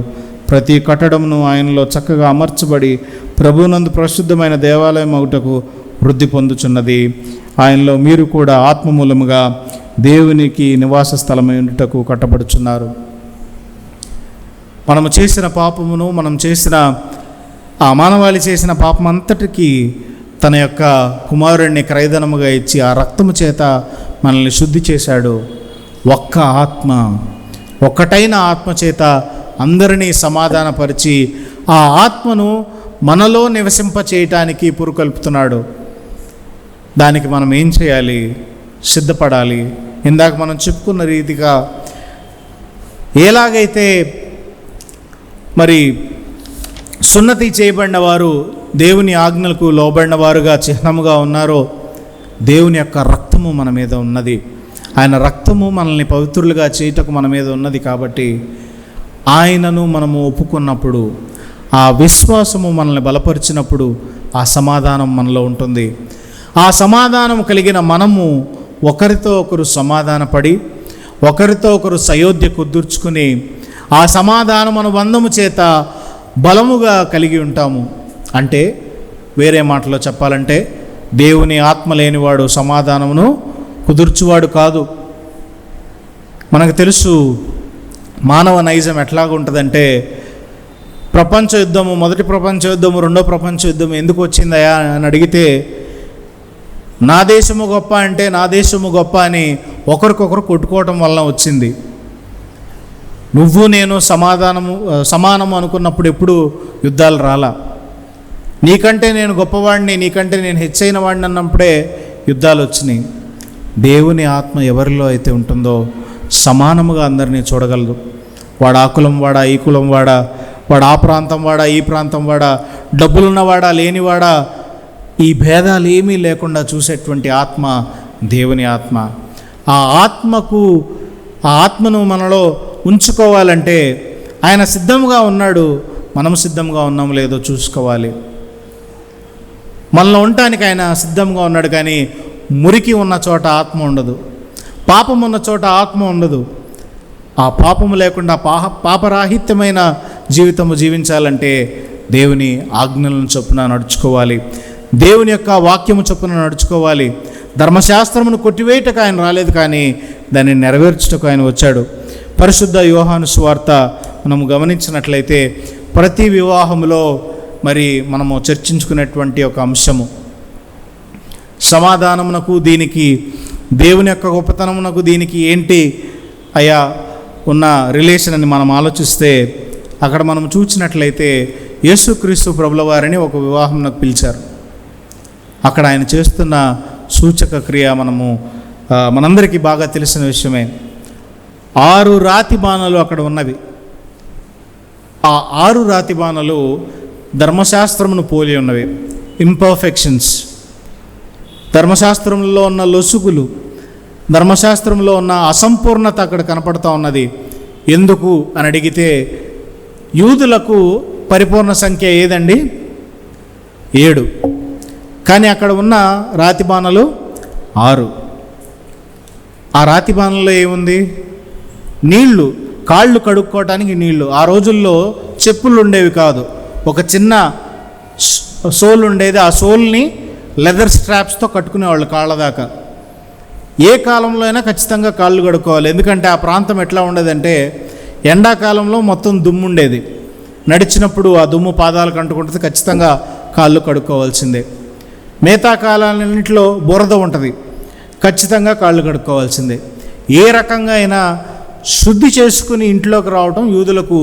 A: ప్రతి కట్టడమును ఆయనలో చక్కగా అమర్చబడి ప్రభువునందు పరిశుద్ధమైన దేవాలయం అవుటకు వృద్ధి పొందుచున్నది. ఆయనలో మీరు కూడా ఆత్మమూలముగా దేవునికి నివాస స్థలమై ఉండుటకు కట్టబడుచున్నారు. మనము చేసిన పాపమును, మనం చేసిన ఆ మానవాళి చేసిన పాపం అంతటికీ తన యొక్క కుమారుడిని క్రయధనముగా ఇచ్చి ఆ రక్తము చేత మనల్ని శుద్ధి చేశాడు. ఒక్కటైన ఆత్మ చేత అందరినీ సమాధానపరిచి ఆ ఆత్మను మనలో నివసింపచేయటానికి పురుకొల్పుతున్నాడు. దానికి మనం ఏం చేయాలి? సిద్ధపడాలి. ఇందాక మనం చెప్పుకున్న రీతిగా ఎలాగైతే మరి సున్నతి చేయబడిన వారు దేవుని ఆజ్ఞలకు లోబడిన వారుగా చిహ్నముగా ఉన్నారో, దేవుని యొక్క రక్తము మన మీద ఉన్నది. ఆయన రక్తము మనల్ని పవిత్రులుగా చేయటకు మన మీద ఉన్నది. కాబట్టి ఆయనను మనము ఒప్పుకున్నప్పుడు, ఆ విశ్వాసము మనల్ని బలపరిచినప్పుడు ఆ సమాధానం మనలో ఉంటుంది. ఆ సమాధానం కలిగిన మనము ఒకరితో ఒకరు సమాధానపడి ఒకరితో ఒకరు సయోధ్య కుదుర్చుకుని ఆ సమాధానం అనుబంధము చేత బలముగా కలిగి ఉంటాము. అంటే వేరే మాటలో చెప్పాలంటే దేవుని ఆత్మ లేనివాడు సమాధానమును కుదుర్చువాడు కాదు. మనకు తెలుసు మానవ నైజం ఎట్లాగా ఉంటుందంటే, ప్రపంచ యుద్ధము, మొదటి ప్రపంచ యుద్ధము, రెండో ప్రపంచ యుద్ధం ఎందుకు వచ్చిందయా అని అడిగితే, నా దేశము గొప్ప అంటే నా దేశము గొప్ప అని ఒకరికొకరు కొట్టుకోవటం వలన వచ్చింది. నువ్వు నేను సమానము అనుకున్నప్పుడు ఎప్పుడు యుద్ధాలు రాలా. నీకంటే నేను గొప్పవాడిని, నీకంటే నేను హెచ్చైన వాడిని అన్నప్పుడే యుద్ధాలు వచ్చినాయి. దేవుని ఆత్మ ఎవరిలో అయితే ఉంటుందో సమానముగా అందరినీ చూడగలదు. వాడు ఆ కులం వాడా, ఈ కులం వాడా, వాడు ఆ ప్రాంతం వాడా, ఈ ప్రాంతం వాడా, డబ్బులున్నవాడా, లేనివాడా, ఈ భేదాలు ఏమీ లేకుండా చూసేటువంటి ఆత్మ దేవుని ఆత్మ. ఆ ఆత్మను మనలో ఉంచుకోవాలంటే ఆయన సిద్ధంగా ఉన్నాడు. మనం సిద్ధంగా ఉన్నాము లేదో చూసుకోవాలి. మనలో ఉండటానికి ఆయన సిద్ధంగా ఉన్నాడు, కానీ మురికి ఉన్న చోట ఆత్మ ఉండదు, పాపం ఉన్న చోట ఆత్మ ఉండదు. ఆ పాపము లేకుండా పాపరాహిత్యమైన జీవితము జీవించాలంటే దేవుని ఆజ్ఞలను చొప్పున నడుచుకోవాలి, దేవుని యొక్క వాక్యము చొప్పున నడుచుకోవాలి. ధర్మశాస్త్రమును కొట్టివేయటకు ఆయన రాలేదు, కానీ దాన్ని నెరవేర్చుటకు ఆయన వచ్చాడు. పరిశుద్ధ యోహాను సువార్త మనము గమనించినట్లయితే ప్రతి వివాహములో మరి మనము చర్చించుకునేటువంటి ఒక అంశము సమాధానమునకు దీనికి, దేవుని యొక్క గొప్పతనమునకు దీనికి ఏంటి అయ్యా ఉన్న రిలేషన్ అని మనం ఆలోచిస్తే అక్కడ మనం చూసినట్లయితే యేసుక్రీస్తు ప్రభుల వారిని ఒక వివాహంలోకి పిలిచారు. అక్కడ ఆయన చేస్తున్న సూచక క్రియ మనందరికీ బాగా తెలిసిన విషయమే. 6 రాతి బాణలు అక్కడ ఉన్నవి. ఆ 6 రాతి బాణలు ధర్మశాస్త్రమును పోలి ఉన్నవి, ఇంపర్ఫెక్షన్స్. ధర్మశాస్త్రంలో ఉన్న లొసుగులు, ధర్మశాస్త్రంలో ఉన్న అసంపూర్ణత అక్కడ కనపడుతూ ఉన్నది. ఎందుకు అని అడిగితే యూదులకు పరిపూర్ణ సంఖ్య ఏదండి? 7. కానీ అక్కడ ఉన్న రాతి బాణలు 6. ఆ రాతి బాణల్లో ఏముంది? నీళ్లు, కాళ్ళు కడుక్కోవటానికి నీళ్లు. ఆ రోజుల్లో చెప్పులు ఉండేవి కాదు, ఒక చిన్న సోల్ ఉండేది. ఆ సోల్ని లెదర్ స్ట్రాప్స్తో కట్టుకునేవాళ్ళు కాళ్ళ దాకా. ఏ కాలంలో అయినా ఖచ్చితంగా కాళ్ళు కడుక్కోవాలి. ఎందుకంటే ఆ ప్రాంతం ఎట్లా ఉండేదంటే ఎండాకాలంలో మొత్తం దుమ్ము ఉండేది, నడిచినప్పుడు ఆ దుమ్ము పాదాలకు అంటుకుంటుంది, ఖచ్చితంగా కాళ్ళు కడుక్కోవాల్సిందే. మిగతా కాలాలన్నింటిలో బురద ఉంటుంది, ఖచ్చితంగా కాళ్ళు కడుక్కోవాల్సిందే. ఏ రకంగా అయినా శుద్ధి చేసుకుని ఇంట్లోకి రావటం యూదులకు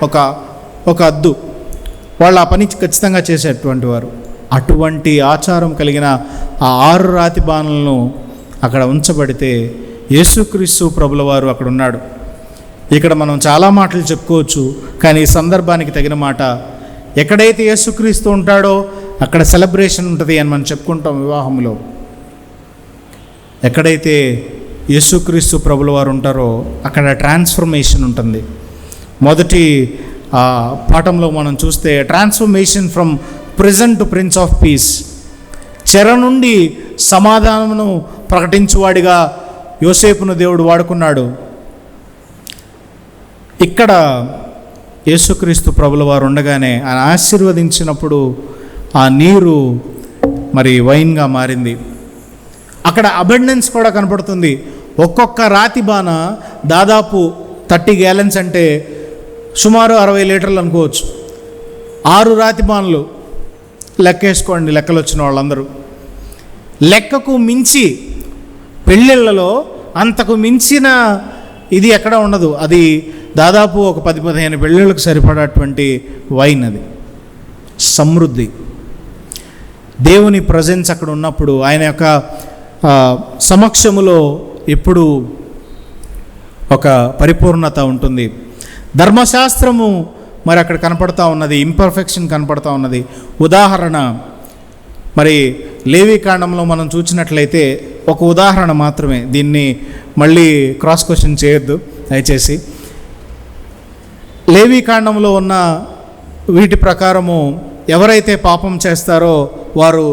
A: ఒక అద్దు. వాళ్ళు ఆ పని ఖచ్చితంగా చేసేటువంటి వారు. అటువంటి ఆచారం కలిగిన ఆ 6 రాతి బాణలను అక్కడ ఉంచబడితే యేసుక్రీస్తు ప్రభుల వారు అక్కడ ఉన్నాడు. ఇక్కడ మనం చాలా మాటలు చెప్పుకోవచ్చు, కానీ ఈ సందర్భానికి తగిన మాట, ఎక్కడైతే యేసుక్రీస్తు ఉంటాడో అక్కడ సెలబ్రేషన్ ఉంటుంది అని మనం చెప్పుకుంటాం వివాహంలో. ఎక్కడైతే యేసుక్రీస్తు ప్రభుల వారు ఉంటారో అక్కడ ట్రాన్స్ఫర్మేషన్ ఉంటుంది. మొదటి పాఠంలో మనం చూస్తే transformation from prison to prince of piece, చెర నుండి సమాధానమును ప్రకటించువాడిగా యోసేపును దేవుడు వాడుకున్నాడు. ఇక్కడ యేసుక్రీస్తు ప్రభుల వారు ఉండగానే ఆయన ఆశీర్వదించినప్పుడు ఆ నీరు మరి వైన్గా మారింది. అక్కడ అబండెన్స్ కూడా కనపడుతుంది. ఒక్కొక్క రాతి బాణ దాదాపు 30 గ్యాలన్స్, అంటే సుమారు 60 లీటర్లు అనుకోవచ్చు. 6 రాతి బాణలు లెక్కేసుకోండి, లెక్కలు వచ్చిన వాళ్ళందరూ. లెక్కకు మించి పెళ్ళిళ్ళలో అంతకు మించిన ఇది ఎక్కడ ఉండదు. అది దాదాపు ఒక 10-15 పెళ్ళిళ్ళకు సరిపడేటువంటి వైన్. అది సమృద్ధి. దేవుని ప్రజెన్స్ అక్కడ ఉన్నప్పుడు, ఆయన యొక్క సమక్షములో ఎప్పుడు ఒక పరిపూర్ణత ఉంటుంది. ధర్మశాస్త్రము మరి అక్కడ కనపడతా ఉన్నది, ఇంపర్ఫెక్షన్ కనపడతా ఉన్నది. ఉదాహరణ మరి లేవీకాండంలో మనం చూసినట్లయితే ఒక ఉదాహరణ మాత్రమే, దీన్ని మళ్ళీ క్రాస్ క్వశ్చన్ చేయొద్దు దయచేసి. లేవీకాండంలో ఉన్న వీటి ప్రకారము ఎవరైతే పాపం చేస్తారో వారు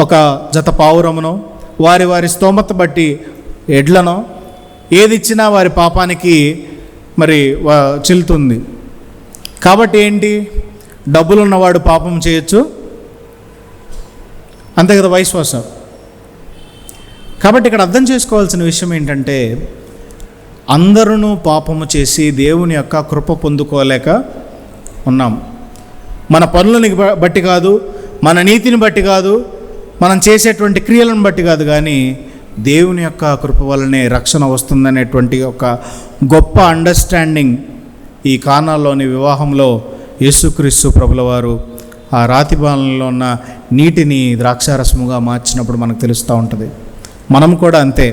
A: ఒక జత పావురమునో వారి వారి స్తోమత బట్టి ఎడ్లనో ఏది ఇచ్చినా వారి పాపానికి మరి చెల్లుతుంది. కాబట్టి ఏంటి, డబ్బులు ఉన్నవాడు పాపం చేయొచ్చు, అంతే కదా, వైస్ వర్సా. కాబట్టి ఇక్కడ అర్థం చేసుకోవాల్సిన విషయం ఏంటంటే అందరూ పాపము చేసి దేవుని యొక్క కృప పొందుకోలేక ఉన్నాం. మన పనులని బట్టి కాదు, మన నీతిని బట్టి కాదు, మనం చేసేటువంటి క్రియలను బట్టి కాదు, కానీ దేవుని యొక్క కృప వల్లనే రక్షణ వస్తుందనేటువంటి ఒక గొప్ప అండర్స్టాండింగ్ ఈ కానాలోని వివాహంలో యేసుక్రీస్తు ప్రభుల వారు ఆ రాతి బాణంలో ఉన్న నీటిని ద్రాక్షారసముగా మార్చినప్పుడు మనకు తెలుస్తూ ఉంటుంది. మనం కూడా అంతే.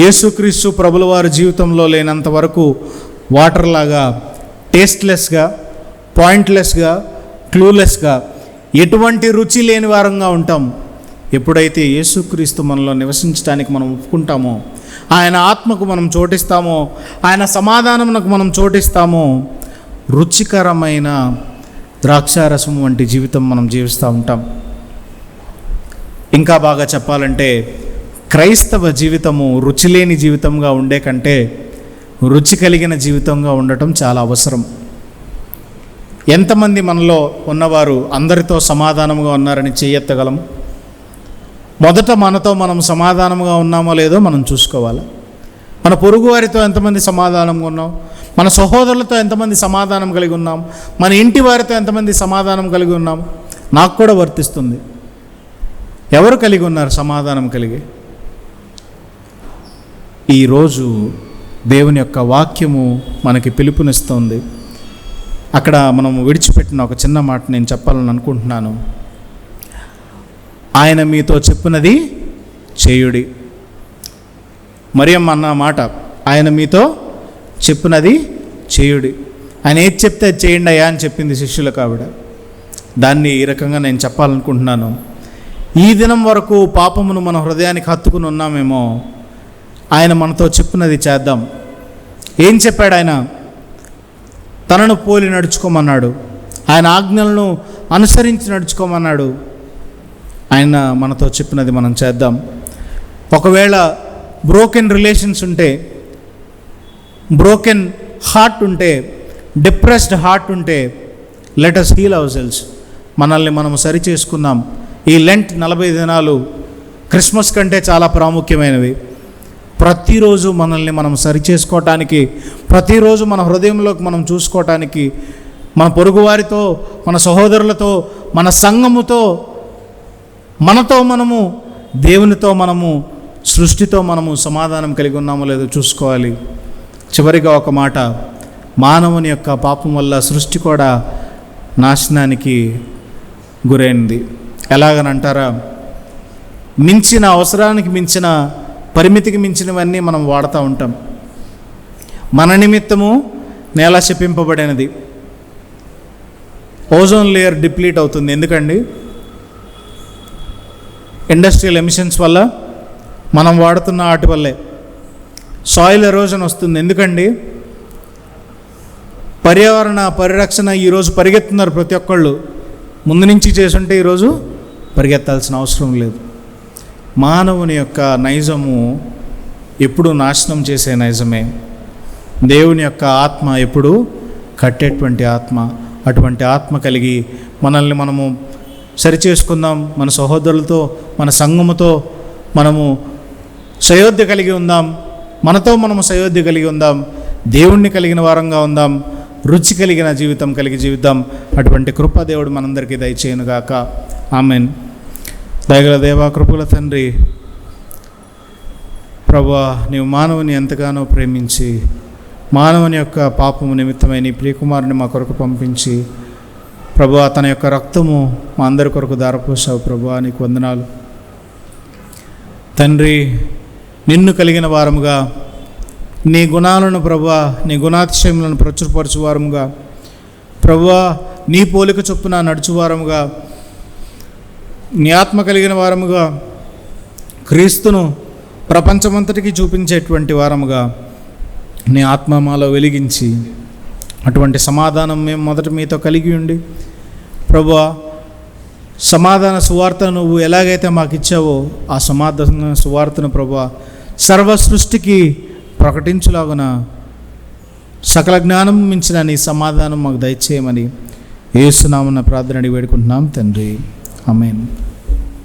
A: యేసుక్రీస్తు ప్రభుల వారి జీవితంలో లేనంత వరకు వాటర్ లాగా టేస్ట్లెస్గా, పాయింట్లెస్గా, క్లూలెస్గా, ఎటువంటి రుచి లేని వారంగా ఉంటాం. ఎప్పుడైతే యేసుక్రీస్తు మనలో నివసించడానికి మనం ఒప్పుకుంటామో, ఆయన ఆత్మకు మనం చోటిస్తామో, ఆయన సమాధానమునకు మనం చోటిస్తామో, రుచికరమైన ద్రాక్షారసం వంటి జీవితం మనం జీవిస్తూ ఉంటాం. ఇంకా బాగా చెప్పాలంటే క్రైస్తవ జీవితము రుచి లేని జీవితంగా ఉండే కంటే రుచి కలిగిన జీవితంగా ఉండటం చాలా అవసరం. ఎంతమంది మనలో ఉన్నవారు అందరితో సమాధానంగా ఉన్నారని చేయెత్తగలం? మొదట మనతో మనం సమాధానంగా ఉన్నామో లేదో మనం చూసుకోవాలి. మన పొరుగు వారితో ఎంతమంది సమాధానంగా ఉన్నాం, మన సహోదరులతో ఎంతమంది సమాధానం కలిగి ఉన్నాం, మన ఇంటి వారితో ఎంతమంది సమాధానం కలిగి ఉన్నాం. నాకు కూడా వర్తిస్తుంది. ఎవరు కలిగి ఉన్నారు సమాధానం కలిగి? ఈరోజు దేవుని యొక్క వాక్యము మనకి పిలుపునిస్తుంది. అక్కడ మనం విడిచిపెట్టిన ఒక చిన్న మాట నేను చెప్పాలని అనుకుంటున్నాను. ఆయన మీతో చెప్పినది చేయుడి. మరియమ్మ అన్న మాట, ఆయన మీతో చెప్పినది చేయుడి. ఆయన ఏది చెప్తే అది చేయండి అయ్యా అని చెప్పింది శిష్యులకు ఆవిడ. దాన్ని ఈ రకంగా నేను చెప్పాలనుకుంటున్నాను. ఈ దినం వరకు పాపమును మన హృదయానికి హత్తుకుని ఉన్నామేమో, ఆయన మనతో చెప్పినది చేద్దాం. ఏం చెప్పాడు ఆయన? తనను పోలి నడుచుకోమన్నాడు. ఆయన ఆజ్ఞలను అనుసరించి నడుచుకోమన్నాడు. ఆయన మనతో చెప్పినది మనం చేద్దాం. ఒకవేళ బ్రోకెన్ రిలేషన్స్ ఉంటే, బ్రోకెన్ హార్ట్ ఉంటే, డిప్రెస్డ్ హార్ట్ ఉంటే, let us heal our selves. మనల్ని మనం సరి చేసుకుందాం. ఈ లెంట్ 40 దినాలు క్రిస్మస్ కంటే చాలా ప్రాముఖ్యమైనవి. ప్రతిరోజు మనల్ని మనం సరి చేసుకోవటానికి, ప్రతిరోజు మన హృదయంలోకి మనం చూసుకోవటానికి, మన పొరుగువారితో, మన సహోదరులతో, మన సంఘముతో, మనతో మనము, దేవునితో మనము, సృష్టితో మనము సమాధానం కలిగి ఉన్నామో లేదో చూసుకోవాలి. చివరిగా ఒక మాట, మానవుని యొక్క పాపం వల్ల సృష్టి కూడా నాశనానికి గురైంది. ఎలాగనంటారా? మించిన అవసరానికి మించిన, పరిమితికి మించినవన్నీ మనం వాడుతూ ఉంటాం. మన నిమిత్తము నేల శపింపబడినది. ఓజోన్ లేయర్ డిప్లీట్ అవుతుంది. ఎందుకండి? ఇండస్ట్రియల్ ఎమిషన్స్ వల్ల, మనం వాడుతున్న వాటి వల్లే. సాయిల్ ఎరోజన్ వస్తుంది. ఎందుకండి? పర్యావరణ పరిరక్షణ ఈరోజు పరిగెత్తున్నారు ప్రతి ఒక్కళ్ళు. ముందు నుంచి చేసుంటే ఈరోజు పరిగెత్తాల్సిన అవసరం లేదు. మానవుని యొక్క నైజము ఎప్పుడు నాశనం చేసే నైజమే. దేవుని యొక్క ఆత్మ ఎప్పుడు కట్టేటువంటి ఆత్మ. అటువంటి ఆత్మ కలిగి మనల్ని మనము సరిచేసుకుందాం. మన సహోదరులతో, మన సంఘముతో మనము సయోధ్య కలిగి ఉందాం. మనతో మనము సయోధ్య కలిగి ఉందాం. దేవుణ్ణి కలిగిన వారంగా ఉందాం. రుచి కలిగిన జీవితం కలిగి జీవిద్దాం. అటువంటి కృప దేవుడు మనందరికీ దయచేయునుగాక. ఆమెన్. దయగల దేవా, కృపల తండ్రి, ప్రభువా, నీవు మానవుని ఎంతగానో ప్రేమించి, మానవుని యొక్క పాపము నిమిత్తమై నీ ప్రియకుమారుని మా కొరకు పంపించి, ప్రభువా, తన యొక్క రక్తము మా అందరి కొరకు ధారపోసావు. ప్రభువా, నీకు వందనాలు తండ్రి. నిన్ను కలిగిన వారముగా, నీ గుణాలను ప్రభువా, నీ గుణాతిశయములను ప్రచురపరచువారముగా, ప్రభువా, నీ పోలిక చొప్పున నడుచువారముగా, నీ ఆత్మ కలిగిన వారముగా, క్రీస్తును ప్రపంచమంతటికి చూపించేటువంటి వారముగా నీ ఆత్మ మాలో వెలిగించి, అటువంటి సమాధానం మేము మొదట మీతో కలిగి ఉండి, ప్రభువా, సమాధాన సువార్త నువ్వు ఎలాగైతే మాకు ఇచ్చావో ఆ సమాధాన సువార్తను ప్రభువా సర్వ సృష్టికి ప్రకటించులాగున సకల జ్ఞానం మించిన నీ సమాధానం మాకు దయచేయమని యేసు నామమున ప్రార్థన అడిగి వేడుకుంటున్నాం తండ్రి. ఆమేన్.